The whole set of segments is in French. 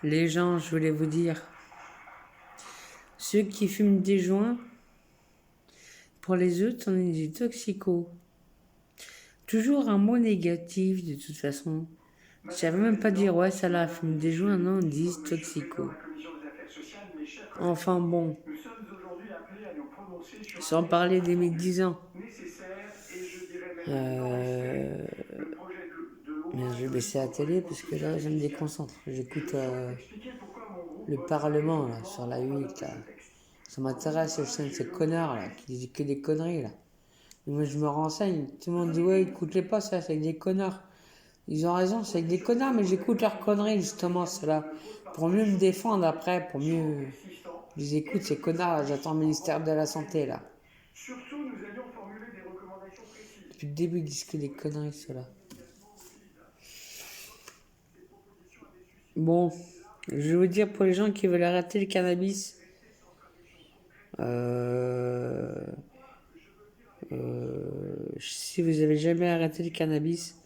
Les gens, je voulais vous dire, ceux qui fument des joints, pour les autres, on est des toxicos. Toujours un mot négatif, de toute façon. Je savais même pas dire, ouais, ça là, fume des joints, non, ils disent toxico. Enfin bon, sans parler des médisants. Mais je vais baisser la télé parce que là, je me déconcentre. J'écoute le Parlement, là, sur la 8, là. Ça m'intéresse, ces connards, là, qui disent que des conneries, là. Et moi, je me renseigne. Tout le monde dit, ouais, écoutez pas ça, c'est avec des connards. Ils ont raison, c'est avec des connards, mais j'écoute leurs conneries, justement, cela. Pour mieux me défendre après, pour mieux. Je les écoute, ces connards, là, j'attends le ministère de la Santé, là. Depuis le début, ils disent que des conneries, cela. Bon, je vais vous dire pour les gens qui veulent arrêter le cannabis. Si vous avez jamais arrêté le cannabis,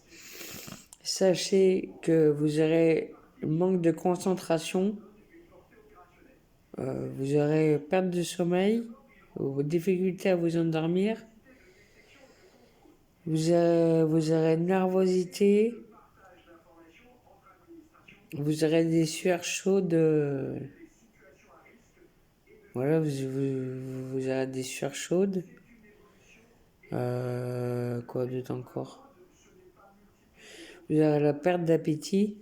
sachez que vous aurez manque de concentration, vous aurez perte de sommeil, ou difficulté à vous endormir, vous aurez nervosité, vous aurez des sueurs chaudes. Voilà, vous aurez des sueurs chaudes. Quoi d'autre encore? Vous aurez la perte d'appétit.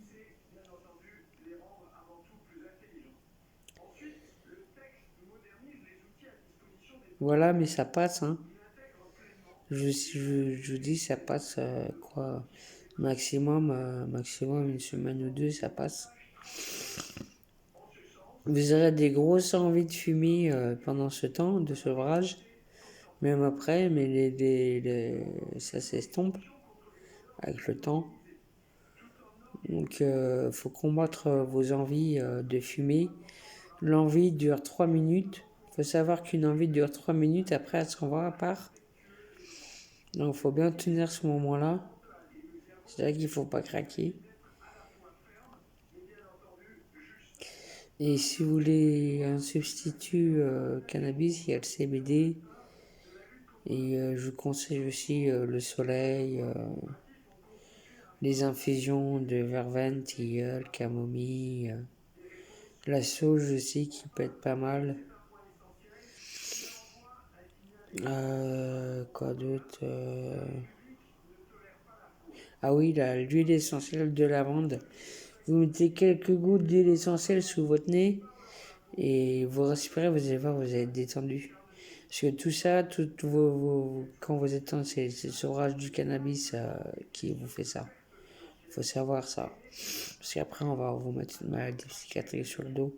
Voilà, mais ça passe, hein. Je vous dis, ça passe, quoi, maximum une semaine ou deux, ça passe. Vous aurez des grosses envies de fumer pendant ce temps de sevrage, même après, mais ça s'estompe avec le temps. Donc, faut combattre vos envies de fumer. L'envie dure 3 minutes. Il faut savoir qu'une envie dure 3 minutes, après elle s'en va à part. Donc, il faut bien tenir ce moment-là. C'est là qu'il ne faut pas craquer. Et si vous voulez un substitut cannabis, il y a le CBD. Et je vous conseille aussi le soleil, les infusions de verveine, tilleul, camomille, la sauge aussi qui peut être pas mal. Quoi d'autre Ah oui, l'huile essentielle de lavande. Vous mettez quelques gouttes d'huile essentielle sous votre nez et vous respirez, vous allez voir, vous allez être détendu. Parce que tout ça, quand vous êtes c'est le sevrage du cannabis qui vous fait ça. Il faut savoir ça. Parce qu'après, on va vous mettre une maladie psychiatrique sur le dos.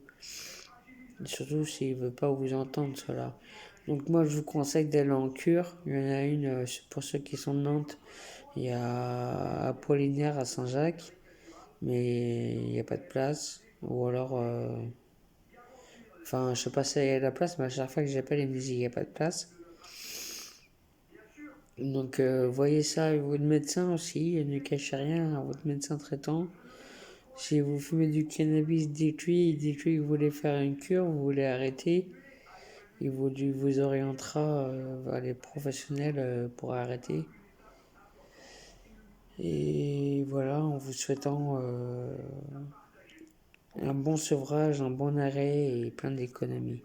Et surtout s'il ne veut pas vous entendre, cela. Donc moi, je vous conseille d'aller en cure. Il y en a une pour ceux qui sont de Nantes. Il y a Apollinaire à Saint-Jacques. Mais il n'y a pas de place. Ou alors... Enfin, je sais pas si il y a de la place, mais à chaque fois que j'appelle, ils me disent qu'il n'y a pas de place. Donc, voyez ça avec votre médecin aussi, ne cachez rien à votre médecin traitant. Si vous fumez du cannabis, dites-lui que vous voulez faire une cure, vous voulez arrêter. Il vous orientera vers les professionnels pour arrêter. Et voilà, en vous souhaitant un bon sevrage, un bon arrêt et plein d'économies.